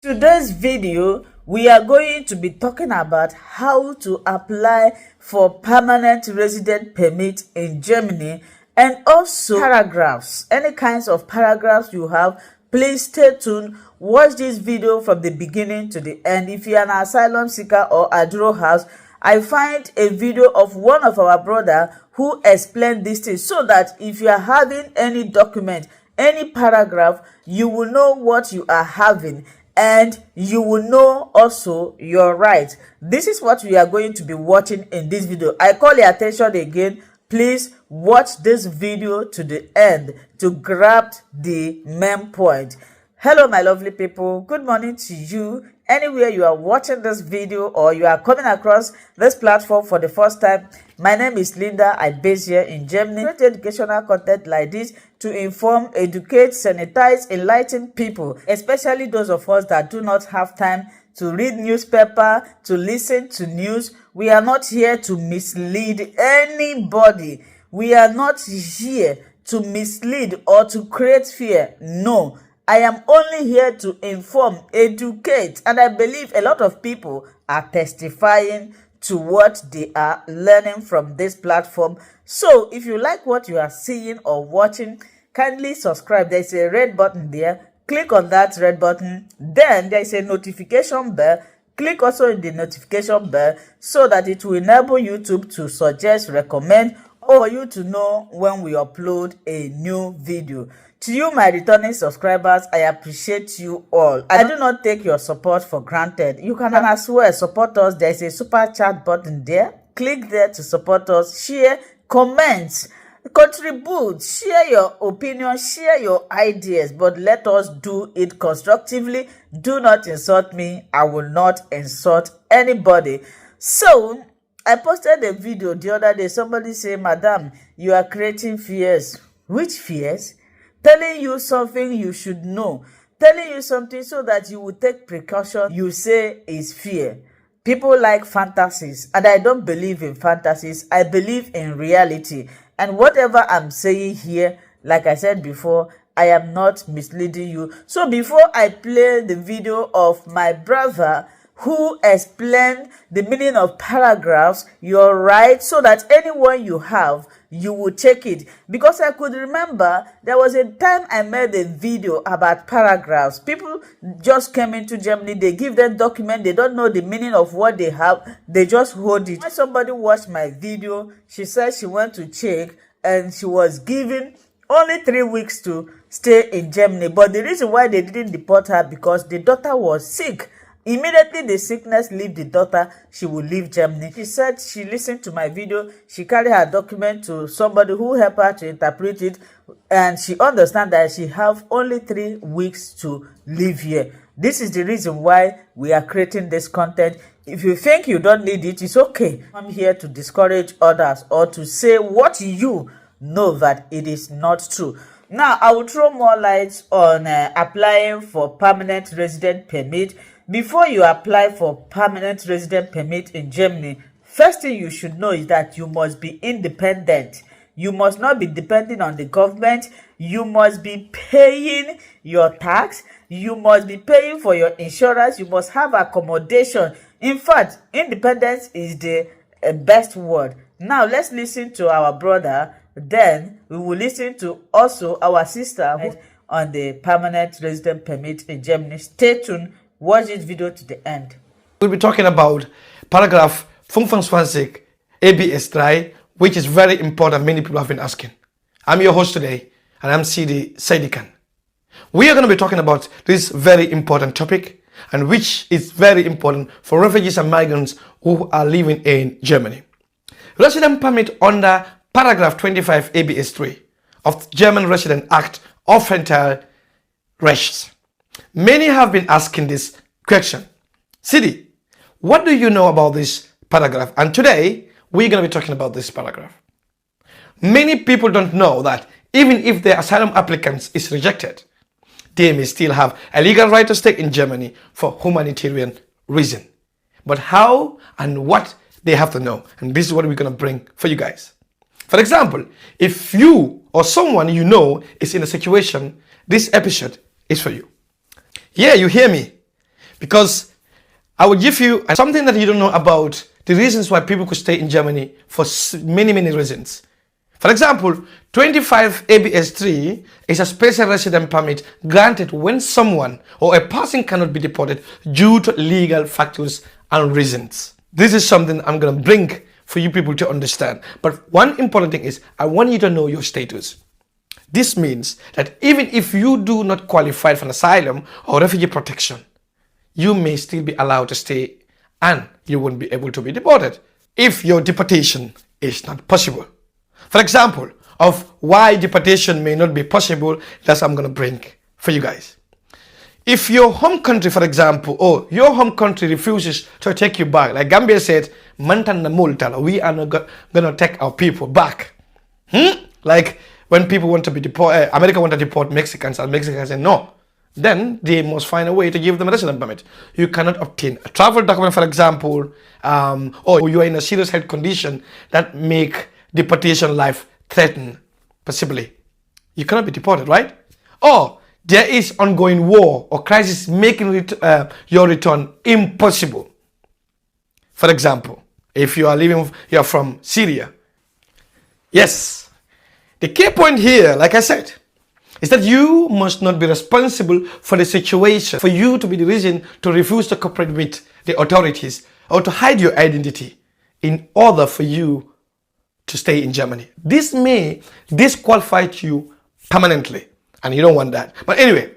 Today's video, we are going to be talking about how to apply for permanent resident permit in Germany, and also paragraphs. Any kinds of paragraphs you have, please stay tuned. Watch this video from the beginning to the end. If you're an asylum seeker or Aduro house, I find a video of one of our brother who explained this thing, so that if you are having any document, any paragraph, you will know what you are having, and you will know also your rights. This is what we are going to be watching in this video. I call your attention again. Please watch this video to the end to grab the main point. Hello, my lovely people. Good morning to you. Anywhere you are watching this video or you are coming across this platform for the first time, my name is Linda. I base here in Germany. I create educational content like this to inform, educate, sanitize, enlighten people, especially those of us that do not have time to read newspaper, to listen to news. We are not here to mislead anybody. We are not here to mislead or to create fear. No. I am only here to inform, educate, and I believe a lot of people are testifying to what they are learning from this platform. So if you like what you are seeing or watching, kindly subscribe. There is a red button there. Click on that red button. Then there is a notification bell. Click also in the notification bell so that it will enable YouTube to suggest, recommend, or you to know when we upload a new video. To you, my returning subscribers, I appreciate you all. I do not take your support for granted. You can as well support us. There is a super chat button there. Click there to support us. Share, comment, contribute, share your opinion, share your ideas, but let us do it constructively. Do not insult me. I will not insult anybody. So, I posted a video the other day. Somebody said, Madam, you are creating fears. Which fears? Telling you something you should know. Telling you something so that you will take precaution. You say is fear. People like fantasies, and I don't believe in fantasies. I believe in reality. And whatever I'm saying here, like I said before, I am not misleading you. So before I play the video of my brother who explained the meaning of paragraphs, you're right, so that anyone you have, you will check it. Because I could remember there was a time I made a video about paragraphs. People just came into Germany, they give them document, they don't know the meaning of what they have, they just hold it. When somebody watched my video, she said she went to check and she was given only 3 weeks to stay in Germany. But the reason why they didn't deport her, because the daughter was sick. Immediately the sickness leave the daughter, she will leave Germany. She said she listened to my video, she carried her document to somebody who helped her to interpret it, and she understand that she have only 3 weeks to live here. This is the reason why we are creating this content. If you think you don't need it, it's okay. I'm here to discourage others or to say what you know that it is not true. Now, I will throw more light on applying for permanent resident permit. Before you apply for permanent resident permit in Germany, first thing you should know is that you must be independent. You must not be depending on the government. You must be paying your tax. You must be paying for your insurance. You must have accommodation. In fact, independence is the best word. Now, let's listen to our brother. Then we will listen to also our sister on the permanent resident permit in Germany. Stay tuned. Watch this video to the end. We'll be talking about paragraph 25 ABS 3, which is very important. Many people have been asking. I'm your host today, and I'm Sidi Saidikan. We are going to be talking about this very important topic, and which is very important for refugees and migrants who are living in Germany. Resident permit under paragraph 25 ABS 3 of the German Resident Act of Entitled Rechts. Many have been asking this question. Sidi, what do you know about this paragraph? And today, we're going to be talking about this paragraph. Many people don't know that even if their asylum applicants is rejected, they may still have a legal right to stay in Germany for humanitarian reason. But how and what they have to know. And this is what we're going to bring for you guys. For example, if you or someone you know is in a situation, this episode is for you. Yeah, you hear me. because I will give you something that you don't know about the reasons why people could stay in Germany for many, many reasons. For example, 25 ABS 3 is a special resident permit granted when someone or a person cannot be deported due to legal factors and reasons. This is something I'm going to bring for you people to understand. But one important thing is I want you to know your status. This means that even if you do not qualify for an asylum or refugee protection, you may still be allowed to stay and you won't be able to be deported if your deportation is not possible. For example, of why deportation may not be possible, that's what I'm going to bring for you guys. If your home country, for example, or your home country refuses to take you back, like Gambia said, "Mantan na multa," we are not going to take our people back. Like when people want to be deported, America want to deport Mexicans, and Mexicans say no. Then they must find a way to give them a resident permit. You cannot obtain a travel document, for example, or you are in a serious health condition that make deportation life threatened, possibly. You cannot be deported, right? Or there is ongoing war or crisis making your return impossible. For example, if you are from Syria. Yes, the key point here, like I said, is that you must not be responsible for the situation for you to be the reason to refuse to cooperate with the authorities or to hide your identity in order for you to stay in Germany. This may disqualify you permanently, and you don't want that. But anyway,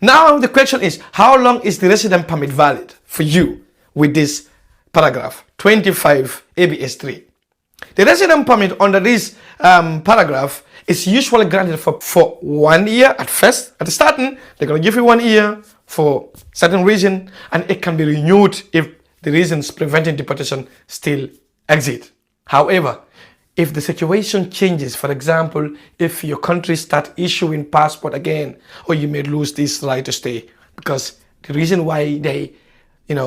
now the question is, how long is the resident permit valid for you with this paragraph 25 ABS 3? The resident permit under this paragraph is usually granted for 1 year at first. At the starting, they're going to give you 1 year for certain reason, and it can be renewed if the reasons preventing deportation still exist. However, if the situation changes, for example, if your country start issuing passport again, or you may lose this right to stay, because the reason why they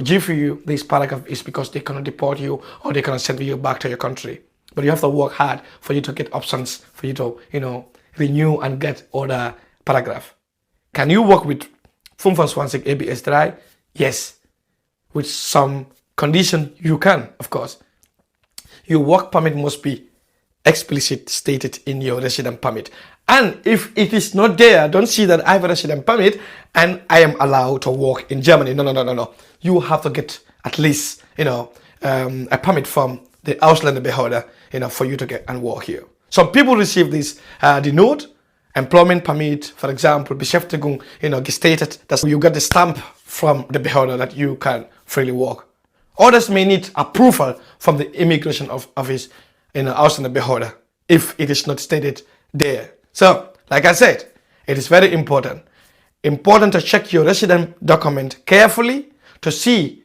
give you this paragraph is because they cannot deport you or they cannot send you back to your country. But you have to work hard for you to get options, for you to, renew and get other paragraph. Can you work with 25 ABS 3? Yes. With some condition, you can, of course. Your work permit must be explicit stated in your resident permit. And if it is not there, don't see that I have a resident permit and I am allowed to work in Germany. No. You have to get at least, a permit from the Ausländerbehörde, for you to get and work here. Some people receive this, the note, employment permit, for example, Beschäftigung, gestated, that you get the stamp from the Behörde that you can freely work. Others may need approval from the immigration office in Ausländerbehörde if it is not stated there. So, like I said, it is very important to check your resident document carefully to see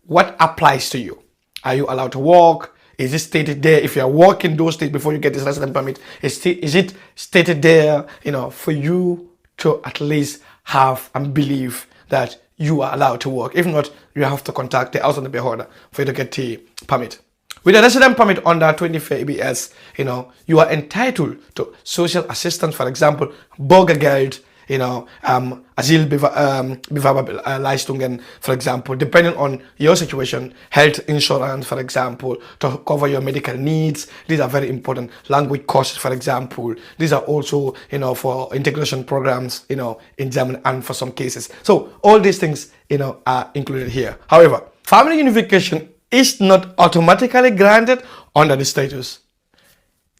what applies to you. Are you allowed to work? Is it stated there? If you are working those days before you get this resident permit, is it stated there, for you to at least have and believe that you are allowed to work? If not, you have to contact the Ausländerbehörde for you to get the permit. With a resident permit under 25 ABS, you are entitled to social assistance, for example, Bürgergeld, Asylbewerberleistungen, for example, depending on your situation, health insurance, for example, to cover your medical needs. These are very important. Language courses, for example. These are also, for integration programs, in Germany and for some cases. So all these things, are included here. However, family unification is not automatically granted under the status.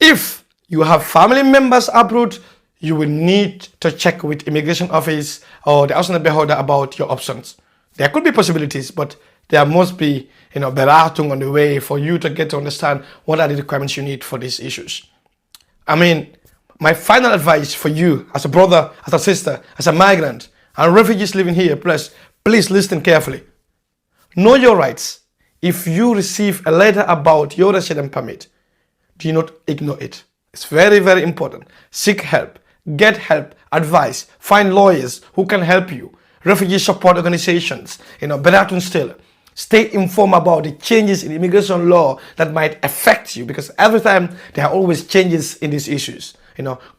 If you have family members abroad, you will need to check with immigration office or the Ausländerbehörde about your options. There could be possibilities, but there must be, Beratung on the way for you to get to understand what are the requirements you need for these issues. My final advice for you as a brother, as a sister, as a migrant, and refugees living here, please listen carefully. Know your rights. If you receive a letter about your resident permit, do not ignore it. It's very, very important. Seek help. Get help, advice, find lawyers who can help you, refugee support organizations, Beratung still. Stay informed about the changes in immigration law that might affect you, because every time there are always changes in these issues.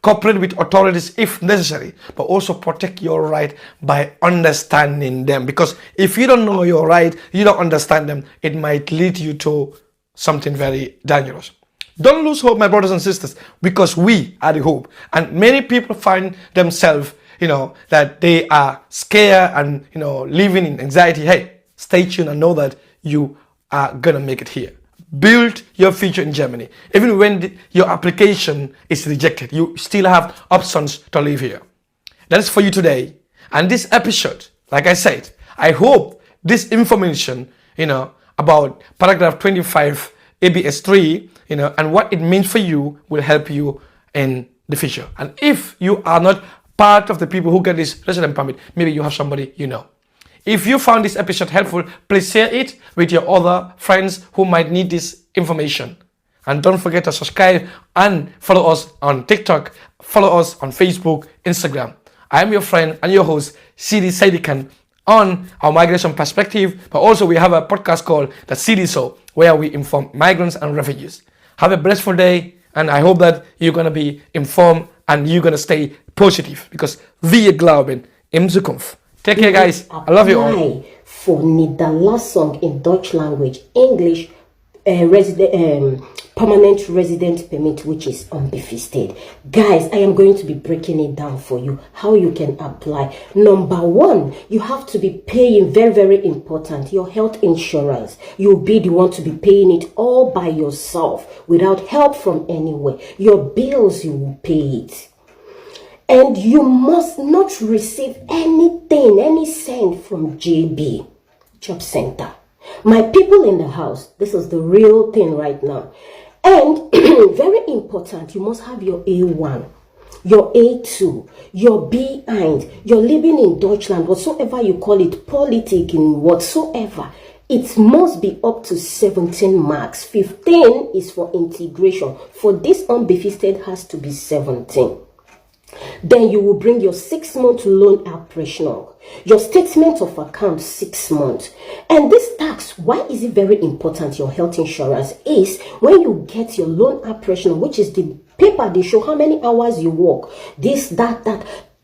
cooperate with authorities if necessary, but also protect your right by understanding them. Because if you don't know your right, you don't understand them, it might lead you to something very dangerous. Don't lose hope, my brothers and sisters, because we are the hope. And many people find themselves, that they are scared and, living in anxiety. Hey, stay tuned and know that you are going to make it here. Build your future in Germany. Even when your application is rejected, you still have options to live here. That is for you today. And this episode, like I said, I hope this information, about paragraph 25 ABS 3, and what it means for you will help you in the future. And if you are not part of the people who get this resident permit, maybe you have somebody you know. If you found this episode helpful, please share it with your other friends who might need this information. And don't forget to subscribe and follow us on TikTok, follow us on Facebook, Instagram. I am your friend and your host, CD Sadikan, on our migration perspective, but also we have a podcast called The CD Show, where we inform migrants and refugees. Have a blissful day, and I hope that you're going to be informed and you're going to stay positive, because wir glauben in Zukunft. Take care, guys. I love you all. For Niederlassung in Dutch language, English, permanent resident permit, which is unbefisted. Guys, I am going to be breaking it down for you, how you can apply. Number one, you have to be paying, very, very important, your health insurance. You'll be the one to be paying it all by yourself without help from anywhere. Your bills, you will pay it. And you must not receive anything, any cent from JB, Job Center. My people in the house, this is the real thing right now. And very important, you must have your A1, your A2, your B1, you're living in Deutschland, whatsoever you call it, politicking, whatsoever. It must be up to 17 marks. 15 is for integration. For this unbefisted has to be 17. Then you will bring your 6-month loan operational, your statement of account 6 months. And this tax, why is it very important, your health insurance, is when you get your loan operational, which is the paper they show how many hours you work, this, that.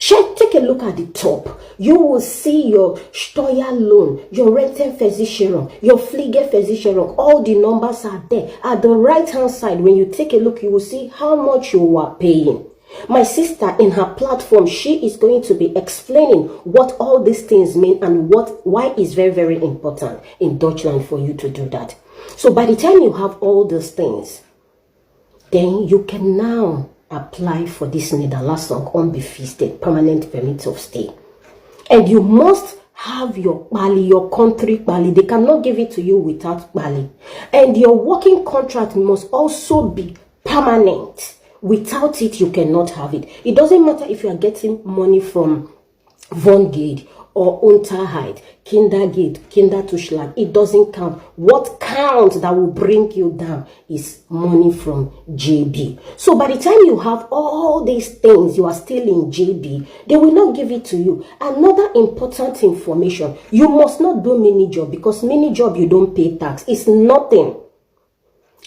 Take a look at the top. You will see your Steuer loan, your Rentenversicherung, your Pflegeversicherung. All the numbers are there. At the right hand side, when you take a look, you will see how much you are paying. My sister, in her platform, she is going to be explaining what all these things mean and why it's very, very important in Deutschland for you to do that. So by the time you have all these things, then you can now apply for this Niederlassung unbefisted permanent permit of stay. And you must have your Bali, your country Bali. They cannot give it to you without Bali. And your working contract must also be permanent. Without it, you cannot have it. It doesn't matter if you are getting money from Wohngeld or Unterhalt, Kindergeld, Kinderzuschlag. It doesn't count. What counts that will bring you down is money from JB. So by the time you have all these things, you are still in JB, they will not give it to you. Another important information, you must not do mini job, because mini job you don't pay tax. It's nothing.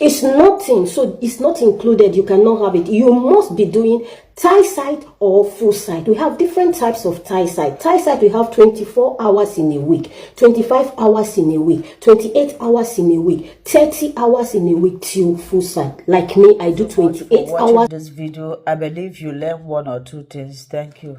It's nothing, so it's not included. You cannot have it. You must be doing tie site or full site. We have different types of tie site. Tie site, we have 24 hours in a week, 25 hours in a week, 28 hours in a week, 30 hours in a week till full site. Like me, I do 28 hours. This video, I believe you learned 1 or 2 things. Thank you.